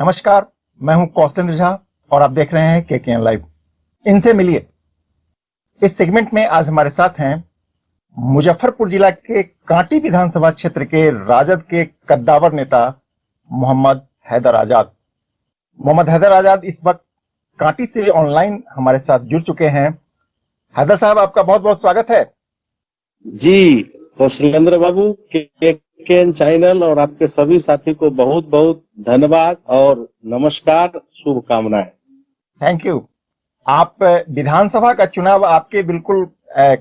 नमस्कार, मैं हूं कौशलेंद्र झा और आप देख रहे हैं केकेएन लाइव। इनसे मिलिए। इस सेगमेंट में आज हमारे साथ हैं मुजफ्फरपुर जिला के कांटी विधानसभा क्षेत्र के राजद के कद्दावर नेता मोहम्मद हैदर आजाद। मोहम्मद हैदर आजाद इस वक्त कांटी से ऑनलाइन हमारे साथ जुड़ चुके हैं। हैदर साहब, आपका बहुत बहुत स्वागत है। जी कौशलेंद्र बाबू, केकेएन चैनल और आपके सभी साथी को बहुत बहुत धन्यवाद और नमस्कार, शुभकामनाएं। Thank you. आप विधानसभा का चुनाव आपके बिल्कुल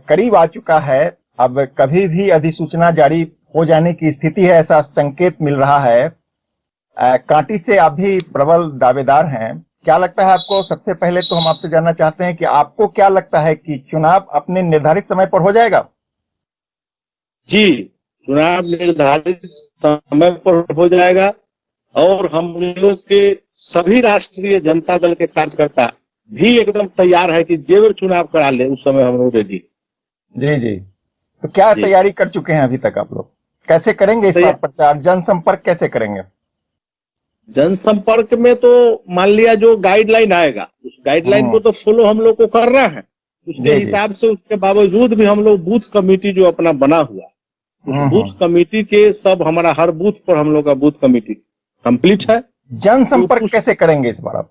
करीब आ चुका है। अब कभी भी अधिसूचना जारी हो जाने की स्थिति है, ऐसा संकेत मिल रहा है। कांटी से आप भी प्रबल दावेदार हैं। क्या लगता है आपको? सबसे पहले तो हम आपसे जानना चाहते हैं कि आपको क्या लगता है कि चुनाव अपने निर्धारित समय पर हो जाएगा? जी, चुनाव निर्धारित समय पर हो जाएगा और हम लोग के सभी राष्ट्रीय जनता दल के कार्यकर्ता भी एकदम तैयार है कि जेवर चुनाव करा ले, उस समय हम लोग रेडी। जी जी। तो क्या तैयारी कर चुके हैं अभी तक आप लोग? कैसे करेंगे इस बार प्रचार? जनसंपर्क कैसे करेंगे? जनसंपर्क में तो मान लिया जो गाइडलाइन आएगा उस गाइडलाइन को तो फॉलो हम लोग को करना है। उसके हिसाब से, उसके बावजूद भी हम लोग बूथ कमेटी जो अपना बना हुआ, उस बूथ कमेटी के सब हमारा हर बूथ पर हम लोग का बूथ कमेटी कंप्लीट है। जनसंपर्क कैसे करेंगे इस बार आप?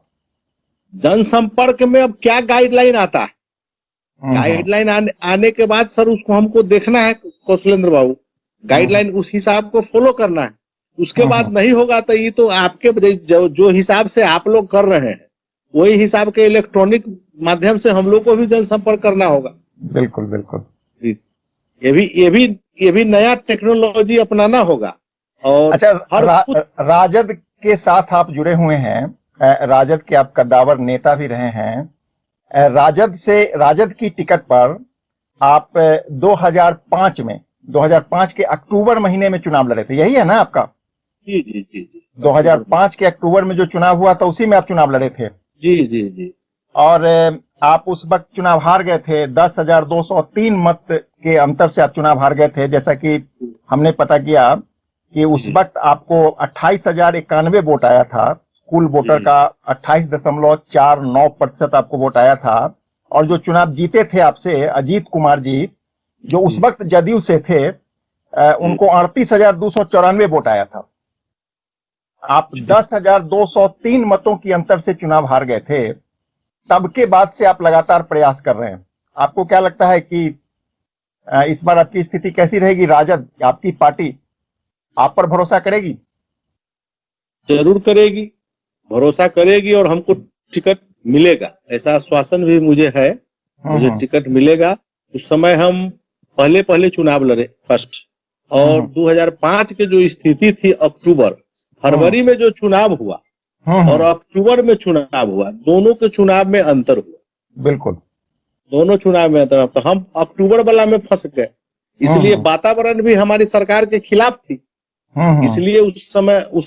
जनसंपर्क में अब क्या गाइडलाइन आता है, गाइडलाइन आने के बाद सर उसको हमको देखना है कौशलेंद्र बाबू। गाइडलाइन उस हिसाब को फॉलो करना है। उसके बाद नहीं होगा तो ये तो आपके जो हिसाब से आप लोग कर रहे हैं वही हिसाब के इलेक्ट्रॉनिक माध्यम से हम लोग को भी जनसंपर्क करना होगा। बिल्कुल बिल्कुल। ये भी नया टेक्नोलॉजी अपनाना होगा। और अच्छा, राजद के साथ आप जुड़े हुए हैं। राजद के आप कद्दावर नेता भी रहे हैं। राजद की टिकट पर आप 2005 के अक्टूबर महीने में चुनाव लड़े थे, यही है ना आपका? जी जी जी जी। 2005 के अक्टूबर में जो चुनाव हुआ था उसी में आप चुनाव लड़े थे। जी जी जी। और आप उस वक्त चुनाव हार गए थे। 10,203 मत के अंतर से आप चुनाव हार गए थे। जैसा कि हमने पता किया कि उस वक्त आपको 28,091 वोट आया था। कुल वोटर का 28.49% आपको वोट आया था। और जो चुनाव जीते थे आपसे अजीत कुमार जी, जो उस वक्त जदयू से थे, उनको 38,294 वोट आया था। आप 10,203 मतों की अंतर से चुनाव हार गए थे। तब के बाद से आप लगातार प्रयास कर रहे हैं। आपको क्या लगता है कि इस बार आपकी स्थिति कैसी रहेगी? राजद, आपकी पार्टी आप पर भरोसा करेगी? जरूर करेगी, भरोसा करेगी और हमको टिकट मिलेगा, ऐसा आश्वासन भी मुझे है। मुझे टिकट मिलेगा। उस समय हम पहले चुनाव लड़े फर्स्ट, और 2005 के जो स्थिति थी फरवरी में जो चुनाव हुआ और अक्टूबर में चुनाव हुआ, दोनों के चुनाव में अंतर हुआ। बिल्कुल, दोनों चुनाव में अंतर। तो हम अक्टूबर वाला में फंस गए, इसलिए वातावरण भी हमारी सरकार के खिलाफ थी, इसलिए उस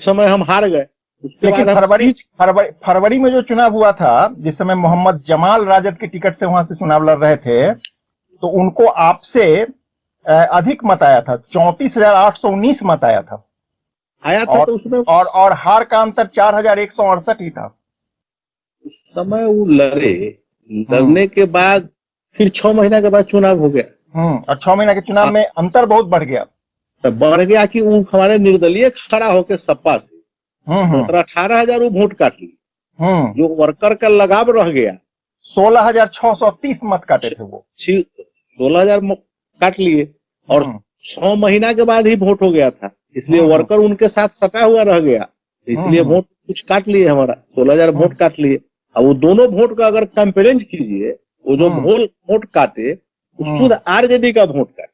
समय हम हार गए। उसके लेकिन बाद फरवरी में जो चुनाव हुआ था, जिस समय मोहम्मद जमाल राजद की टिकट से वहां से चुनाव लड़ रहे थे, तो उनको आपसे अधिक मत आया था। 34,819 मत आया था। तो उसमें और हार का अंतर 4,168 ही था। उस समय वो लड़ने के बाद फिर 6 महीना के बाद चुनाव हो गया। और 6 महीना के चुनाव में अंतर बहुत बढ़ गया। तो बढ़ गया कि वो हमारे निर्दलीय खड़ा होकर सपा से 18,000 वोट काट लिए। जो वर्कर का लगाव रह गया, 16,630 मत काटे थे वो। 16,000 काट लिए और 6 महीना के बाद ही वोट हो गया था, इसलिए वर्कर उनके साथ सटा हुआ रह गया, इसलिए वोट कुछ काट लिए। हमारा 16,000 वोट काट लिए। अब वो दोनों वोट का अगर कंपेरेंस कीजिए, वो जो वोट काटे वो शुद्ध आरजेडी का वोट काटे।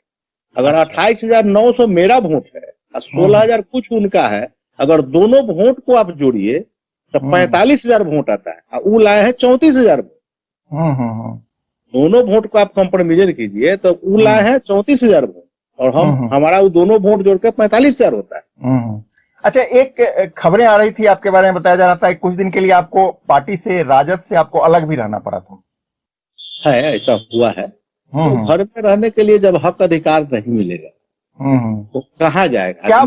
अगर 28,900 मेरा वोट है और 16,000 कुछ उनका है, अगर दोनों वोट को आप जोड़िए तो 45,000 वोट आता है। वो लाए हैं 34,000 वोट। दोनों वोट को आप कंपेरिजन कीजिए तो वो लाए हैं 34,000 वोट और हमारा वो दोनों वोट जोड़कर 45,000 होता है। अच्छा, एक खबरें आ रही थी आपके बारे में, बताया जा रहा था कुछ दिन के लिए आपको पार्टी से, राजद से आपको अलग भी रहना पड़ा था। है, ऐसा हुआ है। तो घर में रहने के लिए जब हक अधिकार नहीं मिलेगा तो कहाँ जाएगा? क्या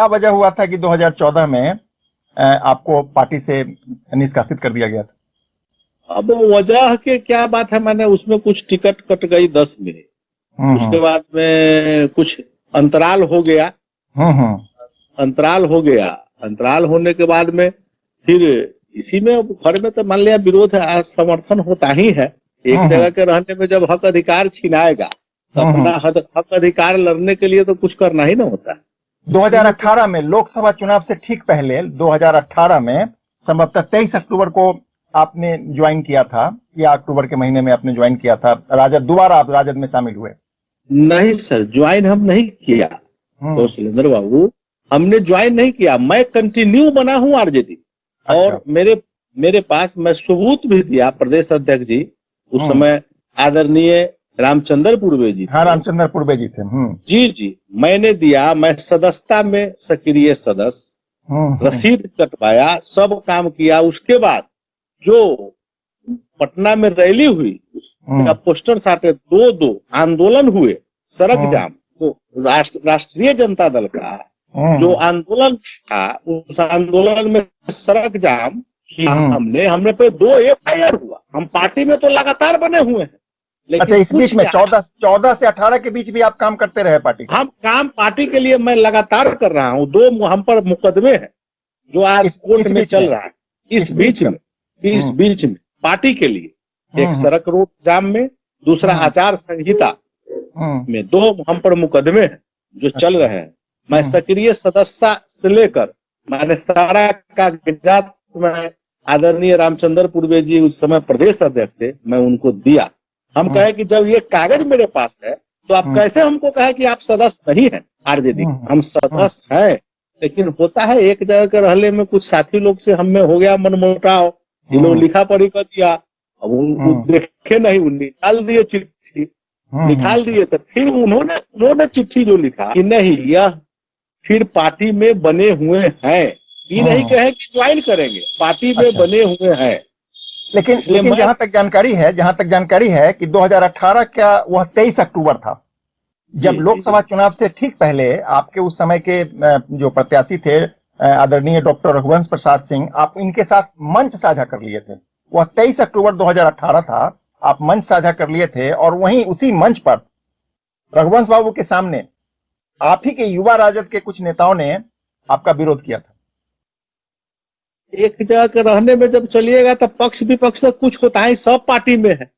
वजह हुआ था कि 2014 में आपको पार्टी से निष्कासित कर दिया गया था? अब वजह के क्या बात है, मैंने उसमें कुछ टिकट कट गई 10 मिनट, उसके बाद में कुछ अंतराल हो गया, अंतराल होने के बाद में फिर इसी में घर में तो मान लिया विरोध है, समर्थन होता ही है। एक जगह के रहने में जब हक अधिकार छिनाएगा तो अपना हक अधिकार लड़ने के लिए तो कुछ करना ही ना होता है। 2018 में लोकसभा चुनाव से ठीक पहले 2018 में संभवतः 23 अक्टूबर को आपने ज्वाइन किया था, या अक्टूबर के महीने में आपने ज्वाइन किया था राजद, दोबारा आप राजद में शामिल हुए? नहीं सर, ज्वाइन हम नहीं किया तो सुरेंद्र बाबू, हमने ज्वाइन नहीं किया, मैं कंटिन्यू बना हूं आरजेडी। और मेरे पास मैं सबूत भी दिया प्रदेश अध्यक्ष जी, उस समय आदरणीय रामचंद्र पूर्वे जी। हाँ, रामचंद्र पूर्वे जी थे। जी, मैंने दिया, मैं सदस्यता में सक्रिय सदस्य, रसीद कटवाया, सब काम किया। उसके बाद जो पटना में रैली हुई, उसका पोस्टर साटे, दो आंदोलन हुए, सड़क जाम, तो राष्ट्रीय जनता दल का जो आंदोलन था, उस आंदोलन में सड़क जाम किया हमने पे 2 FIR हुआ। हम पार्टी में तो लगातार बने हुए हैं, लेकिन अच्छा, इस बीच में 14 से 18 के बीच भी आप काम करते रहे पार्टी? हम काम पार्टी के लिए मैं लगातार कर रहा हूँ। 2 हम पर मुकदमे हैं जो आज कोर्ट में चल रहा है। इस बीच में पार्टी के लिए, एक सड़क रोड जाम में, दूसरा आचार संहिता में 2 हम पर मुकदमे हैं जो चल रहे हैं। मैं सक्रिय सदस्य से लेकर मैंने सारा कागजात में आदरणीय रामचंद्र पूर्वे जी उस समय प्रदेश अध्यक्ष थे, मैं उनको दिया। हम कहे कि जब ये कागज मेरे पास है तो आप कैसे हमको कहे कि आप सदस्य नहीं है आरजेडी? हम सदस्य हैं, लेकिन होता है एक जगह के रहने में कुछ साथी लोग से हमें हो गया मनमुटाव, ये लोग लिखा पढ़ी कर दिया, अब उनको देखे नहीं, निकाल दिए चिट्ठी, निकाल दिए। तो फिर उन्होंने चिट्ठी जो लिखा कि नहीं, यह फिर पार्टी में बने हुए हैं, ये नहीं कहे कि ज्वाइन करेंगे, पार्टी में बने हुए हैं। लेकिन जहां तक जानकारी है कि 2018 का वह 23 अक्टूबर था, जब लोकसभा चुनाव से ठीक पहले आपके उस समय के जो प्रत्याशी थे आदरणीय डॉक्टर रघुवंश प्रसाद सिंह, आप इनके साथ मंच साझा कर लिए थे। वह 23 अक्टूबर 2018 था, आप मंच साझा कर लिए थे, और वहीं उसी मंच पर रघुवंश बाबू के सामने आप ही के युवा राजद के कुछ नेताओं ने आपका विरोध किया था। एक जगह के रहने में जब चलिएगा तो पक्ष विपक्ष तो कुछ होता है, सब पार्टी में है,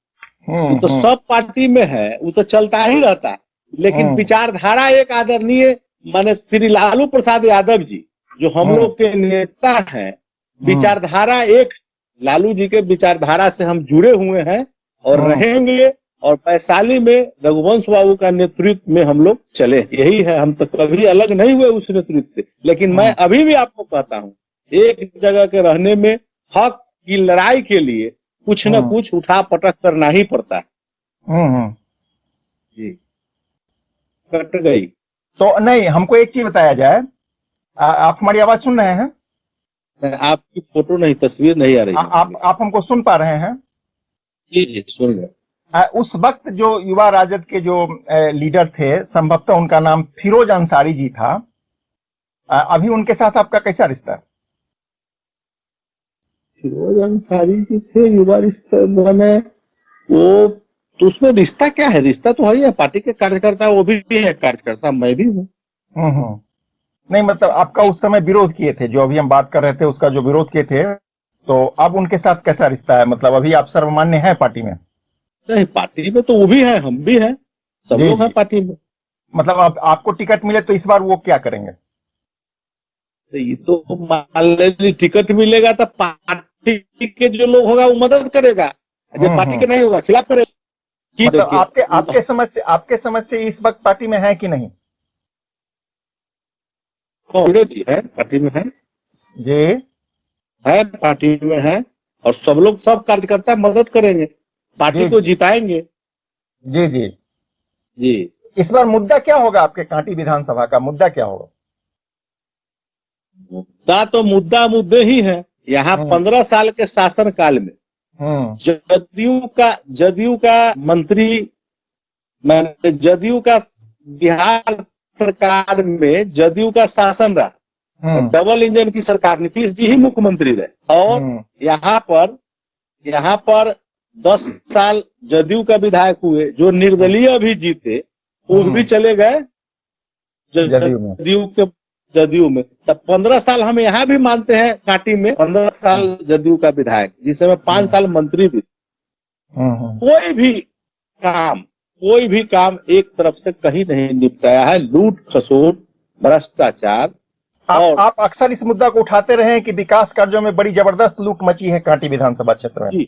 वो तो सब पार्टी में है, वो तो चलता ही रहता है। लेकिन विचारधारा एक आदरणीय माने श्री लालू प्रसाद यादव जी जो हम लोग के नेता हैं, विचारधारा एक, लालू जी के विचारधारा से हम जुड़े हुए हैं और रहेंगे, और वैशाली में रघुवंश बाबू का नेतृत्व में हम लोग चले, यही है। हम तो कभी अलग नहीं हुए उस नेतृत्व से। लेकिन मैं अभी भी आपको कहता हूँ, एक जगह के रहने में हक की लड़ाई के लिए कुछ न कुछ उठा पटक करना ही पड़ता है। जी, कट गई तो नहीं, हमको एक चीज बताया जाए, आप हमारी आवाज सुन रहे हैं? आपकी फोटो नहीं, तस्वीर नहीं आ रही। आप हमको सुन पा रहे हैं? जी, सुन रहे। उस वक्त जो युवा राजद के जो लीडर थे, संभवतः उनका नाम फिरोज अंसारी जी था, अभी उनके साथ आपका कैसा रिश्ता है? फिरोज अंसारी जी थे युवा रिश्ता, मैंने वो तो उसमें रिश्ता क्या है? रिश्ता तो है, पार्टी के कार्यकर्ता, वो भी है कार्यकर्ता, मैं भी हूँ। नहीं, मतलब आपका उस समय विरोध किए थे, जो अभी हम बात कर रहे थे उसका जो विरोध किए थे, तो अब उनके साथ कैसा रिश्ता है? मतलब अभी आप सर्वमान्य हैं पार्टी में? नहीं, पार्टी में तो वो भी है, हम भी हैं, सब लोग हैं पार्टी में। मतलब आपको टिकट मिले तो इस बार वो क्या करेंगे? तो ये तो मान लीजिए टिकट मिलेगा तो पार्टी के जो लोग होगा वो मदद करेगा, जब पार्टी के नहीं होगा खिलाफ करेगा। मतलब आपके समझ से इस वक्त पार्टी में है कि नहीं? जी है, पार्टी में है जी, है, पार्टी में है, और सब लोग, सब कार्यकर्ता मदद करेंगे, पार्टी को जिताएंगे। जी जी जी। इस बार मुद्दा क्या होगा आपके कांटी विधानसभा का? मुद्दा क्या होगा? मुद्दा तो मुद्दे ही है। यहाँ 15 साल के शासन काल में जदयू का मंत्री, जदयू का बिहार सरकार में जदयू का शासन रहा, डबल इंजन की सरकार, नीतीश जी ही मुख्यमंत्री रहे। और यहाँ पर 10 साल जदयू का विधायक हुए, जो निर्दलीय भी जीते वो भी चले गए जदयू में। तब 15 साल हम यहाँ भी मानते हैं, कांटी में 15 साल जदयू का विधायक, जिसमें 5 साल मंत्री भी। कोई भी काम एक तरफ से कहीं नहीं निपटाया है। लूट खसोट, भ्रष्टाचार। आप अक्सर इस मुद्दा को उठाते रहे हैं कि विकास कार्यों में बड़ी जबरदस्त लूट मची है कांटी विधानसभा क्षेत्र में।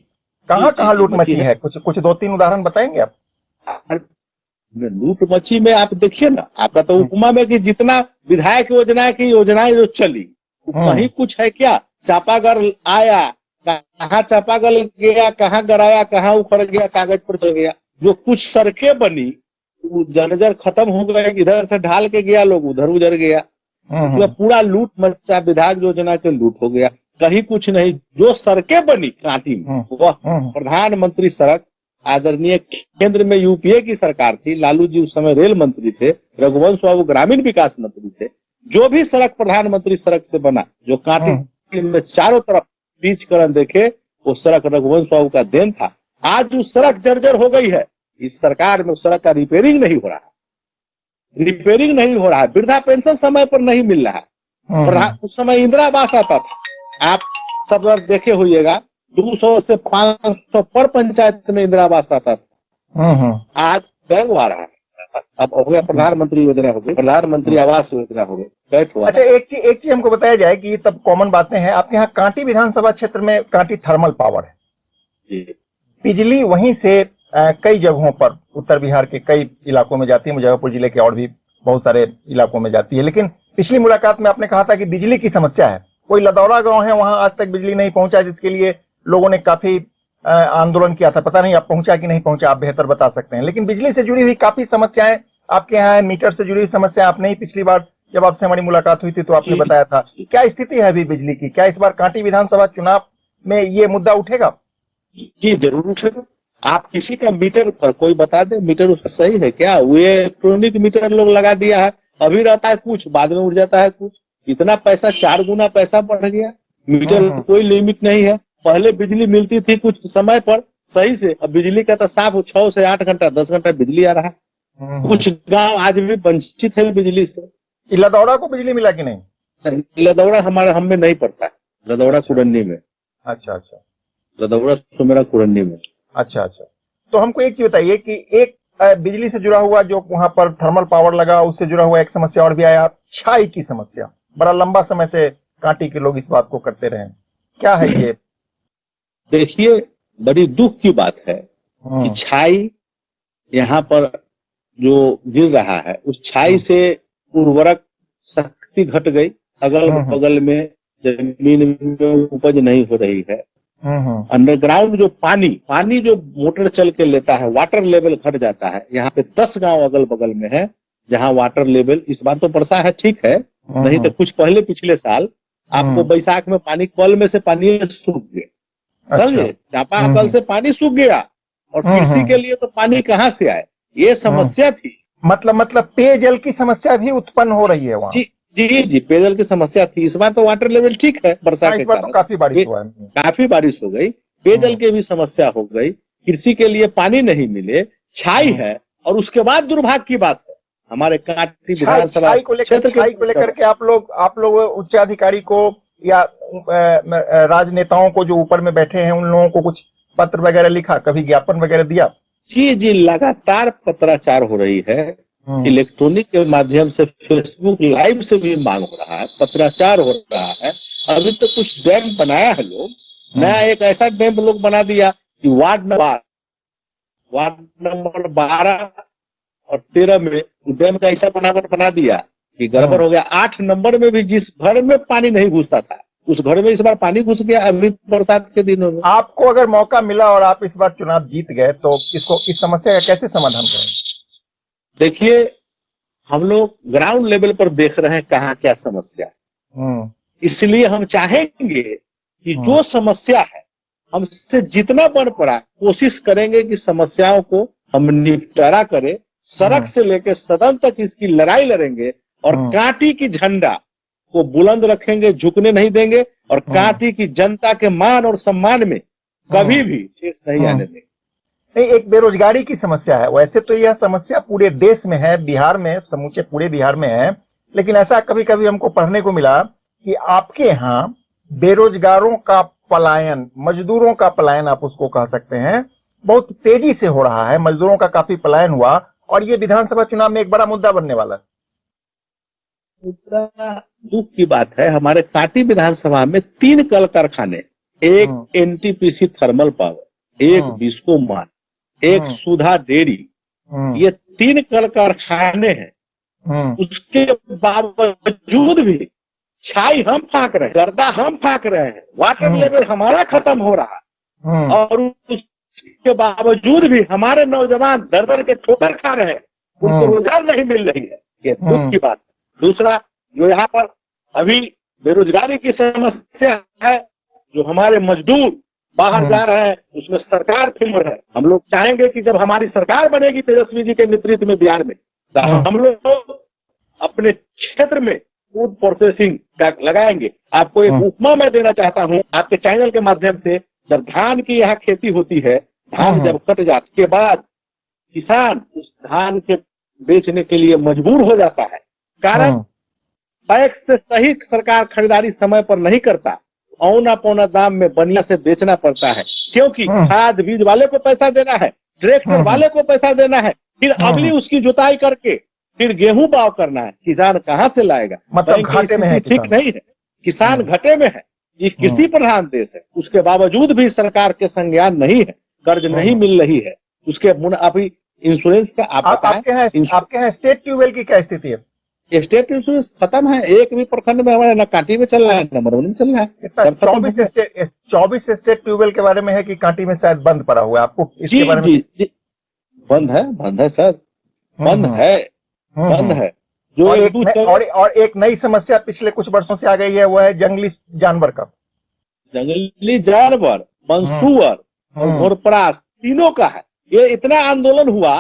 कहाँ लूट मची है? कुछ 2-3 उदाहरण बताएंगे आप? लूट मची में आप देखिए ना, आपका तो उपमा में कि जितना विधायक योजना की योजनाएं जो चली, कहीं कुछ है क्या? चापागल आया, कहाँ चापागल गया, कहाँ गराया, कहाँ उखड़ गया, कागज पर चल गया। जो कुछ सड़कें बनी जर्जर खत्म हो गए, इधर से ढाल के गया, लोग उधर उधर गया। पूरा लूट मचा, विधायक योजना के लूट हो गया, कहीं कुछ नहीं। जो सड़कें बनी कांटी में, वह प्रधानमंत्री सड़क, आदरणीय केंद्र में यूपीए की सरकार थी, लालू जी उस समय रेल मंत्री थे, रघुवंश बाबू ग्रामीण विकास मंत्री थे। जो भी सड़क प्रधानमंत्री सड़क से बना, जो कांटी में चारों तरफ पिचकरण देखे, वो सड़क रघुवंश बाबू का देन था। आज उस सड़क जर्जर हो गई है। इस सरकार में उस सड़क का रिपेयरिंग नहीं हो रहा है। वृद्धा पेंशन समय पर नहीं मिल रहा है। उस समय इंदिरा आवास आता था, आप सब देखे होइएगा, 200 से 500 पर पंचायत में इंदिरा आवास आता था। आज बैग आ रहा है। अब हो गया प्रधानमंत्री योजना, हो गई प्रधानमंत्री आवास योजना, हो गई। अच्छा, एक चीज हमको बताया जाए कि तब कॉमन बातें हैं। आपके यहाँ कांटी विधानसभा क्षेत्र में कांटी थर्मल पावर है, बिजली वहीं से कई जगहों पर उत्तर बिहार के कई इलाकों में जाती है, मुजफ्फरपुर जिले के और भी बहुत सारे इलाकों में जाती है। लेकिन पिछली मुलाकात में आपने कहा था कि बिजली की समस्या है। कोई लदौड़ा गांव है, वहां आज तक बिजली नहीं पहुंचा, जिसके लिए लोगों ने काफी आंदोलन किया था। पता नहीं आप पहुंचा कि नहीं पहुंचा, आप बेहतर बता सकते हैं। लेकिन बिजली से जुड़ी हुई काफी समस्याएं आपके यहाँ है, मीटर से जुड़ी हुई समस्या आपने ही पिछली बार जब आपसे हमारी मुलाकात हुई थी तो आपने बताया था। क्या स्थिति है अभी बिजली की? क्या इस बार कांटी विधानसभा चुनाव में ये मुद्दा उठेगा? जी जरूर उठेगा। आप किसी का मीटर पर कोई बता दे, मीटर उसका सही है क्या? वो इलेक्ट्रॉनिक मीटर लोग लगा दिया है, अभी रहता है कुछ, बाद में उड़ जाता है कुछ। इतना पैसा, 4 गुना पैसा बढ़ गया। मीटर कोई लिमिट नहीं है। पहले बिजली मिलती थी कुछ समय पर सही से, अब बिजली का तो साफ 6 से 8 घंटा 10 घंटा बिजली आ रहा है। कुछ गांव आज भी वंचित है बिजली से। लदौड़ा को बिजली मिला कि नहीं? लदौड़ा हम में नहीं पड़ता है, लदौड़ा कुरन्नी में। अच्छा, लदौड़ा सुमेरा कुरन्नी में। अच्छा। तो हमको एक चीज बताइए कि एक बिजली से जुड़ा हुआ जो वहां पर थर्मल पावर लगा, उससे जुड़ा हुआ एक समस्या और भी आया, छाई की समस्या। बड़ा लंबा समय से कांटी के लोग इस बात को करते रहे, क्या है ये? देखिए, बड़ी दुख की बात है कि छाई यहाँ पर जो गिर रहा है, उस छाई से उर्वरक शक्ति घट गई। अगल बगल में जमीन में उपज नहीं हो रही है। अंडरग्राउंड जो पानी जो मोटर चल के लेता है, वाटर लेवल घट जाता है। यहाँ पे 10 गांव अगल बगल में है जहाँ वाटर लेवल, इस बार तो वर्षा है ठीक है, नहीं तो कुछ पहले पिछले साल आपको बैसाख में पानी, कल में से पानी सूख गया, समझे? चापाकल से पानी सूख गया और कृषि के लिए तो पानी कहाँ से आए, ये समस्या थी। मतलब पेयजल की समस्या भी उत्पन्न हो रही है वहाँ। जी, पेयजल की समस्या थी। इस बार तो वाटर लेवल ठीक है, वर्षा के कारण तो काफी बारिश हुआ है, काफी बारिश हो गई। पेयजल की भी समस्या हो गई, कृषि के लिए पानी नहीं मिले, छाई है। और उसके बाद दुर्भाग्य की बात है, हमारे कांटी विधानसभा क्षेत्र को लेकर के आप लोग उच्चाधिकारी को या राजनेताओं को जो ऊपर में बैठे हैं उन लोगों को कुछ पत्र वगैरह लिखा, कभी ज्ञापन वगैरह दिया? जी, लगातार पत्राचार हो रही है। इलेक्ट्रॉनिक के माध्यम से, फेसबुक लाइव से भी मांग हो रहा है, पत्राचार हो रहा है। अभी तो कुछ डैम बनाया है लोग, नया एक ऐसा डैम लोग बना दिया कि वार्ड नंबर 12 और 13 में डैम का ऐसा बना दिया कि गड़बड़ हो गया। 8 नंबर में भी जिस घर में पानी नहीं घुसता था, उस घर में इस बार पानी घुस गया अभी बरसात के दिनों में। आपको अगर मौका मिला और आप इस बार चुनाव जीत गए तो इस समस्या का कैसे समाधान करेंगे? देखिए, हम लोग ग्राउंड लेवल पर देख रहे हैं कहाँ क्या समस्या है। इसलिए हम चाहेंगे कि जो समस्या है हमसे जितना बन पड़ा कोशिश करेंगे कि समस्याओं को हम निपटारा करें। सड़क से लेकर सदन तक इसकी लड़ाई लड़ेंगे और कांटी की झंडा को बुलंद रखेंगे, झुकने नहीं देंगे और कांटी की जनता के मान और सम्मान में कभी भी ठेस नहीं आने देंगे। नहीं, एक बेरोजगारी की समस्या है। वैसे तो यह समस्या पूरे देश में है, बिहार में, समूचे पूरे बिहार में है, लेकिन ऐसा कभी कभी हमको पढ़ने को मिला कि आपके यहाँ बेरोजगारों का पलायन, मजदूरों का पलायन आप उसको कह सकते हैं, बहुत तेजी से हो रहा है। मजदूरों का काफी पलायन हुआ और ये विधानसभा चुनाव में एक बड़ा मुद्दा बनने वाला है। दुख की बात है, हमारे कांटी विधानसभा में 3 कल कारखाने, एक एनटीपीसी थर्मल पावर, एक बिस्कोमान, एक सुधा डेयरी, ये 3 कल कारखाने हैं। उसके बावजूद भी छाई हम फाँक रहे हैं, गर्दा हम फाँक रहे हैं, वाटर लेवल हमारा खत्म हो रहा है और उसके बावजूद भी हमारे नौजवान दर दर के ठोकर खा रहे हैं, उनको रोजगार नहीं मिल रही है। ये दुख की बात है। दूसरा, जो यहाँ पर अभी बेरोजगारी की समस्या है, जो हमारे मजदूर बाहर जा रहे हैं, उसमें सरकार फिल्म है। हम लोग चाहेंगे कि जब हमारी सरकार बनेगी तेजस्वी जी के नेतृत्व में बिहार में, हम लोग अपने क्षेत्र में फूड प्रोसेसिंग का लगाएंगे। आपको एक उपमा मैं देना चाहता हूँ आपके चैनल के माध्यम से। जब धान की यहाँ खेती होती है, धान जब कट जाने के बाद किसान उस धान के बेचने के लिए मजबूर हो जाता है, कारण पैक्स से सही सरकार खरीदारी समय पर नहीं करता, औना पौना दाम में बनिया से बेचना पड़ता है, क्योंकि खाद बीज वाले को पैसा देना है, ट्रैक्टर वाले को पैसा देना है, फिर अगली उसकी जुताई करके फिर गेहूं बाव करना है। किसान कहाँ से लाएगा? मतलब घाटे में है, ठीक नहीं है, किसान घाटे में है। ये कृषि प्रधान देश है, उसके बावजूद भी सरकार के संज्ञान नहीं है, कर्ज नहीं मिल रही है। उसके अभी इंश्योरेंस का आपके यहाँ स्टेट ट्यूबवेल की क्या स्थिति है? स्टेट इंश्योरेंस खत्म है। एक भी प्रखंड में हमारे न कांटी में चल रहा है, न मरौनी में चल रहा है। 24 स्टेट ट्यूबवेल के बारे में है कि कांटी में शायद बंद पड़ा हुआ है। आपको इसके बारे में? जी, बंद है सर, बंद है। जो और एक नई समस्या पिछले कुछ वर्षों से आ गई है, वो है जंगली जानवर का। जंगली जानवर, मंसूर और घोरपरास तीनों का है। ये इतना आंदोलन हुआ,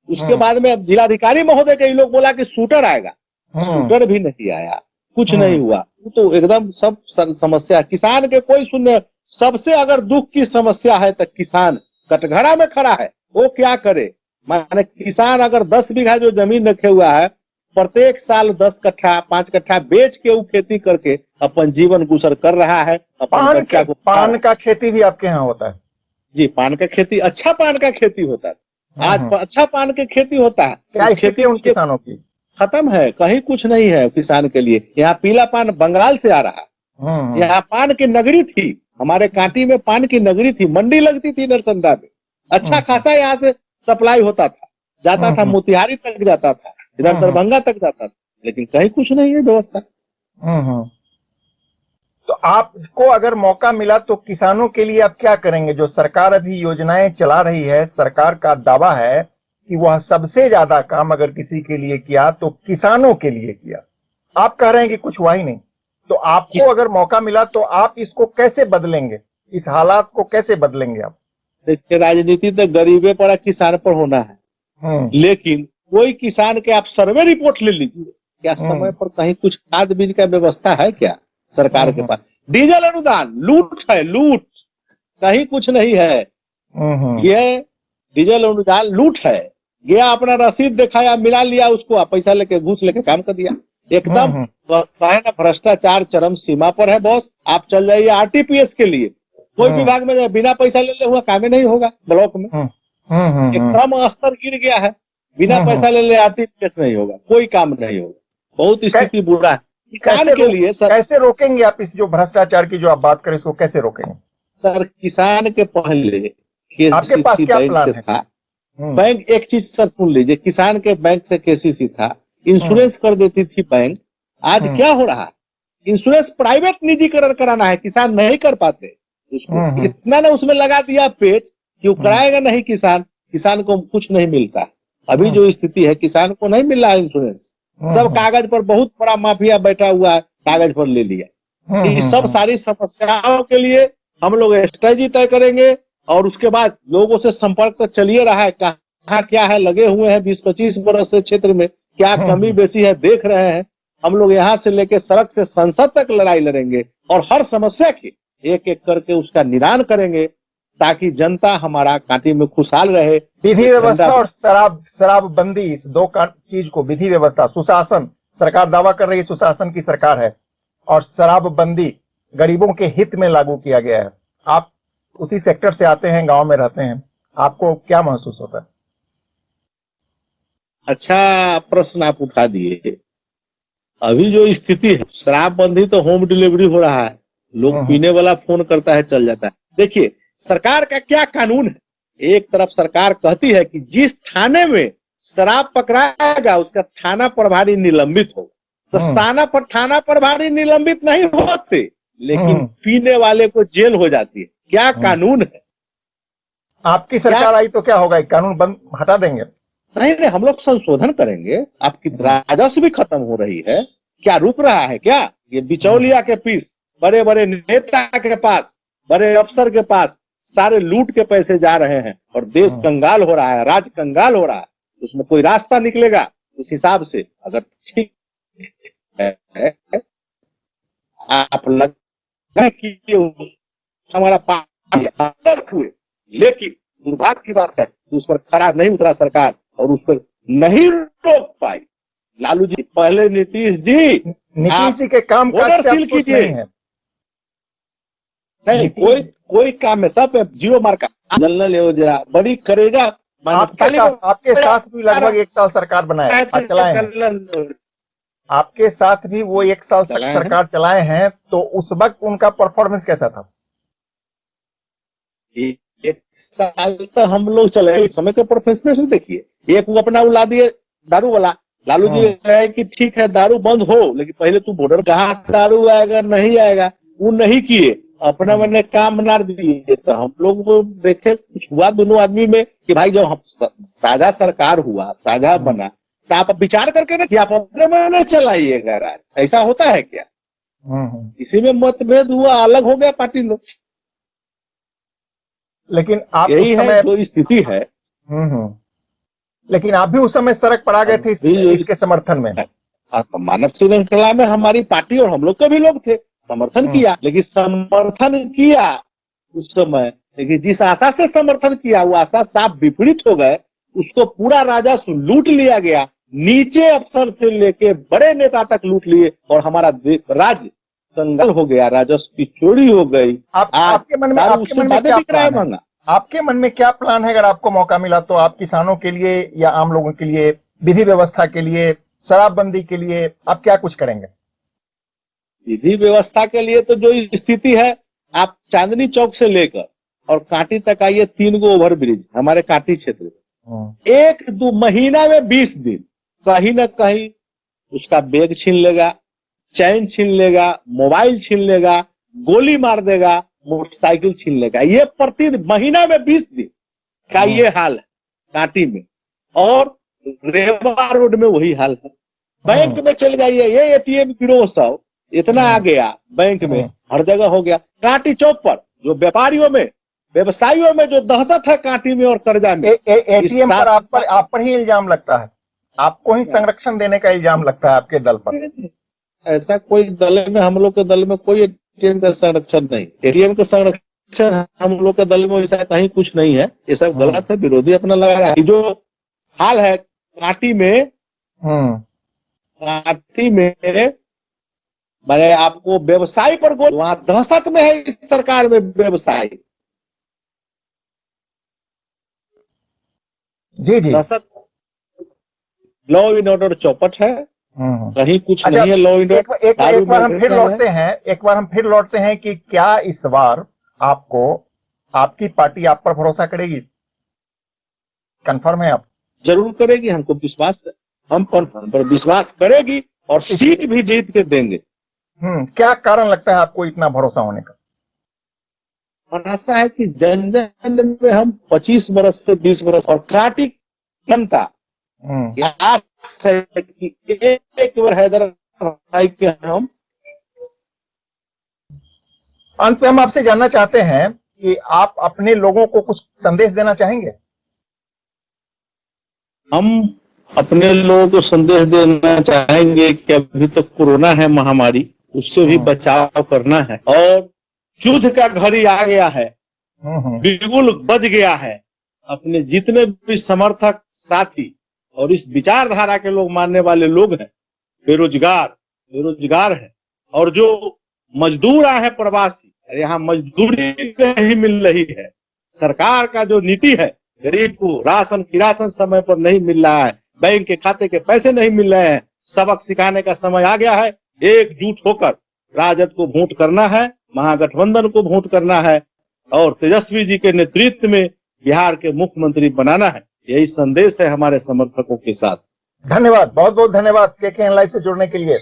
उसके बाद में जिलाधिकारी महोदय के लोग बोला कि शूटर आएगा, शूटर भी नहीं आया, कुछ नहीं हुआ। तो एकदम सब समस्या किसान के कोई सुनने। सबसे अगर दुख की समस्या है तो किसान कटघरा में खड़ा है, वो क्या करे? माने किसान अगर 10 बीघा जो जमीन रखे हुआ है, प्रत्येक साल 10 कट्ठा 5 कट्ठा बेच के वो खेती करके अपन जीवन गुजर कर रहा है। पान का खेती भी आपके यहाँ होता है? जी, पान का खेती, अच्छा पान का खेती होता है। आज अच्छा पान की खेती होता है। क्या स्थिति है उन किसानों की? खत्म है, कहीं कुछ नहीं है किसान के लिए। यहाँ पीला पान बंगाल से आ रहा है। यहाँ पान की नगरी थी, हमारे कांटी में पान की नगरी थी, मंडी लगती थी नरसंडा में, अच्छा खासा यहाँ से सप्लाई होता था, जाता था, मोतिहारी तक जाता था, इधर दरभंगा तक जाता था, लेकिन कहीं कुछ नहीं है व्यवस्था। तो आपको अगर मौका मिला तो किसानों के लिए आप क्या करेंगे? जो सरकार अभी योजनाएं चला रही है, सरकार का दावा है कि वह सबसे ज्यादा काम अगर किसी के लिए किया तो किसानों के लिए किया। आप कह रहे हैं कि कुछ हुआ ही नहीं, तो आपको अगर मौका मिला तो आप इसको कैसे बदलेंगे? इस हालात को कैसे बदलेंगे आप? देखिए, राजनीति तो गरीबे पर किसान पर होना है, लेकिन कोई किसान के आप सर्वे रिपोर्ट ले लीजिए, क्या समय पर कहीं कुछ खाद बीज का व्यवस्था है क्या सरकार के पास? डीजल अनुदान लूट है, लूट, कहीं कुछ नहीं है। ये डीजल अनुदान लूट है। ये अपना रसीद दिखाया, मिला लिया, उसको पैसा लेके घूस लेके काम कर दिया। एकदम भ्रष्टाचार चरम सीमा पर है बॉस। आप चल जाइए आरटीपीएस के लिए, कोई विभाग में बिना पैसा ले हुआ काम नहीं होगा। ब्लॉक में एकदम स्तर गिर गया है, बिना पैसा ले आरटीपीएस नहीं होगा, कोई काम नहीं होगा। बहुत स्थिति बुरा है किसान के लिए। कैसे रोकेंगे आप इस जो भ्रष्टाचार की जो आप बात करें, इसको कैसे रोकेंगे? सर, किसान के पहले आपके पास क्या प्लान है? बैंक, एक चीज सर सुन लीजिए, किसान के बैंक से केसीसी था, इंश्योरेंस कर देती थी बैंक। आज क्या हो रहा है? इंश्योरेंस प्राइवेट निजीकरण कराना है, किसान नहीं कर पाते उसको। इतना ना उसमें लगा दिया पेच कि वो कराएगा नहीं किसान, किसान को कुछ नहीं मिलता। अभी जो स्थिति है, किसान को नहीं मिल रहा है इंश्योरेंस। सब कागज पर, बहुत बड़ा माफिया बैठा हुआ है, कागज पर ले लिया। इस सब सारी समस्याओं के लिए हम लोग स्ट्रेटजी तय करेंगे और उसके बाद लोगों से संपर्क तो चलिए रहा है, कहाँ क्या है, लगे हुए हैं 20-25 वर्ष से क्षेत्र में, क्या कमी बेसी है देख रहे हैं। हम लोग यहाँ से लेके सड़क से संसद तक लड़ाई लड़ेंगे और हर समस्या की एक एक करके उसका निदान करेंगे, ताकि जनता हमारा कांटी में खुशहाल रहे। विधि व्यवस्था और शराबबंदी, इस दो चीज को, विधि व्यवस्था, सुशासन, सरकार दावा कर रही है सुशासन की सरकार है, और शराबबंदी गरीबों के हित में लागू किया गया है। आप उसी सेक्टर से आते हैं, गांव में रहते हैं, आपको क्या महसूस होता है? अच्छा प्रश्न आप उठा दिए। अभी जो स्थिति है, शराबबंदी तो होम डिलीवरी हो रहा है, लोग पीने वाला फोन करता है चल जाता है। देखिए सरकार का क्या कानून है, एक तरफ सरकार कहती है कि जिस थाने में शराब पकड़ाएगा उसका थाना प्रभारी निलंबित हो, तो थाना प्रभारी निलंबित नहीं होते, लेकिन पीने वाले को जेल हो जाती है। क्या कानून है? आपकी सरकार आई तो क्या होगा, कानून बंद हटा देंगे? नहीं, हम लोग संशोधन करेंगे। आपकी राजस्व भी खत्म हो रही है, क्या रुक रहा है क्या? ये बिचौलिया के पीस बड़े बड़े नेता के पास, बड़े अफसर के पास सारे लूट के पैसे जा रहे हैं और देश कंगाल हो रहा है, राज्य कंगाल हो रहा है। उसमें कोई रास्ता निकलेगा उस हिसाब से, अगर ठीक है आप लग हमारा पार्टी हुए, लेकिन दुर्भाग्य की बात है उस पर खरा नहीं उतरा सरकार और उस पर नहीं रोक पाई। लालू जी पहले, नीतीश जी के काम काज से आप खुश नहीं है? नहीं, कोई काम में सब जीरो मार्का जनरल योजना बड़ी करेगा। आपके साथ भी लगभग 1 साल सरकार बनाए चलाए हैं, आपके साथ भी वो 1 साल तक सरकार चलाए हैं, तो उस वक्त उनका परफॉर्मेंस कैसा था? 1 साल तो हम लोग चले, उस समय के प्रोफेशनल देखिए, एक वो अपना उला दिए दारू वाला। लालू जी कहे कि ठीक है दारू बंद हो, लेकिन पहले तू बॉर्डर कहाँ दारू आएगा नहीं आएगा, वो नहीं किए, अपना मैंने काम बना दिए। तो हम लोग वो देखे कुछ हुआ दोनों आदमी में कि भाई जब हम साझा सरकार हुआ, साझा बना, तो आप विचार करके रखिए, आप अपने में चलाइएगा राज, ऐसा होता है क्या? इसी में मतभेद हुआ, अलग हो गया पार्टी लोग। लेकिन आप यही उस समय है जो स्थिति है। लेकिन आप भी उस समय सड़क पर आ गए थे इसके समर्थन में। मानव श्रृंखला में हमारी पार्टी और हम लोग के भी लोग थे, समर्थन किया। लेकिन समर्थन किया उस समय, लेकिन जिस आशा से समर्थन किया वो आशा साफ विपरीत हो गए। उसको पूरा राजस्व लूट लिया गया, नीचे अफसर से लेके बड़े नेता तक लूट लिए और हमारा राज्य कंगाल हो गया, राजस्व की चोरी हो गई। आपके मन में क्या प्लान है? आपके मन में क्या प्लान है? अगर आपको मौका मिला तो आप किसानों के लिए या आम लोगों के लिए, विधि व्यवस्था के लिए, शराबबंदी के लिए आप क्या कुछ करेंगे? विधि व्यवस्था के लिए तो जो स्थिति है, आप चांदनी चौक से लेकर और कांटी तक आइए, 3 गो ओवर ब्रिज हमारे कांटी क्षेत्र में, 1-2 महीना में 20 दिन कहीं ना कहीं उसका बैग छीन लेगा, चैन छीन लेगा, मोबाइल छीन लेगा, गोली मार देगा, मोटरसाइकिल छीन लेगा। ये प्रति महीना में 20 दिन का ये हाल है कांटी में, और रेवा रोड में वही हाल है। बैंक में चल जाइए, ये एटीएम गिरोह सब इतना आ गया, बैंक में हर जगह हो गया। कांटी चौक पर जो व्यापारियों में, व्यवसायियों में जो दहशत है कांटी में और कर्जा में, एटीएम पर आप पर ही इल्जाम लगता है, आपको ही संरक्षण देने का इल्जाम लगता है आपके दल पर। ऐसा कोई दल में, हम लोग के दल में कोई एटीएम का संरक्षण नहीं, एटीएम का संरक्षण हम लोग के दल में ऐसा कहीं कुछ नहीं है। ये सब गलत है, विरोधी अपना लगा रहा है। जो हाल है कांटी में, मैंने आपको व्यवसाय पर गोल, वहां दहशत में है इस सरकार में व्यवसाय। जी दहशत, लॉ एंड ऑर्डर चौपट है, कहीं कुछ नहीं है लॉ एंड ऑर्डर। एक बार हम फिर लौटते हैं कि क्या इस बार आपकी पार्टी आप पर भरोसा करेगी? कंफर्म है आप? जरूर करेगी, हमको विश्वास है, हम पर विश्वास करेगी और सीट भी जीत के देंगे। क्या कारण लगता है आपको इतना भरोसा होने का? ऐसा है कि जन जन में हम 25 बरस से 20 बरस और कांटी जनता कि एक बार हैदराबाद के हम। अंत में हम आपसे जानना चाहते हैं कि आप अपने लोगों को कुछ संदेश देना चाहेंगे? हम अपने लोगों को संदेश देना चाहेंगे कि अभी तो कोरोना है महामारी, उससे भी बचाव करना है और युद्ध का घड़ी आ गया है, बिल्कुल बज गया है। अपने जितने भी समर्थक साथी और इस विचारधारा के लोग मानने वाले लोग हैं, बेरोजगार है और जो मजदूर आए हैं प्रवासी, यहाँ मजदूरी नहीं मिल रही है। सरकार का जो नीति है, गरीब को राशन किरासन समय पर नहीं मिल रहा है, बैंक के खाते के पैसे नहीं मिल रहे हैं। सबक सिखाने का समय आ गया है। एकजुट होकर राजद को वोट करना है, महागठबंधन को वोट करना है और तेजस्वी जी के नेतृत्व में बिहार के मुख्यमंत्री बनाना है। यही संदेश है हमारे समर्थकों के साथ। धन्यवाद, बहुत बहुत धन्यवाद KKN लाइव से जुड़ने के लिए।